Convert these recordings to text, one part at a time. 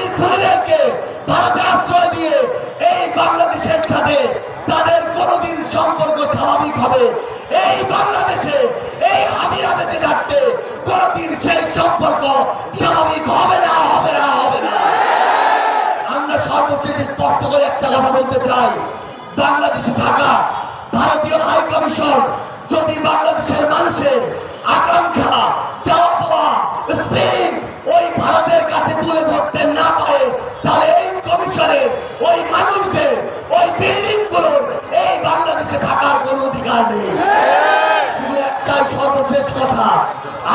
আমির খুনিদেরকে ভারতে আশ্রয় দিয়ে এই বাংলাদেশের সাথে তাদের কোনোদিন সম্পর্ক স্বাভাবিক হবে? এই বাংলাদেশে এই হাদিরা বেঁচে থাকতে কোনোদিন সেই সম্পর্ক স্বাভাবিক হবে না, হবে না, হবে না। আমরা সর্বশেষ স্পষ্ট করে একটা কথা বলতে চাই, বাংলাদেশে থাকা ভারতীয় হাই কমিশন যদি বাংলাদেশের মানুষের আকাঙ্ক্ষা, চাওয়া পাওয়া, স্পিরিট ওই ভারতের কাছে তুলে ধরতে না পারে, তাহলে এই কমিশনের ওই মানুষদের ওই বিল্ডিং গুলোর এই বাংলাদেশে থাকার কোনো অধিকার নেই। শুধু একটাই সর্বশেষ কথা,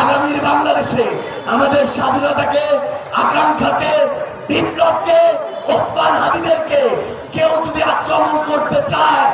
আগামীর বাংলাদেশে আমাদের স্বাধীনতাকে, আকাঙ্ক্ষাকে, বিপ্লবকে, ওসমান হাদিদেরকে কেউ যদি আক্রমণ করতে চায়,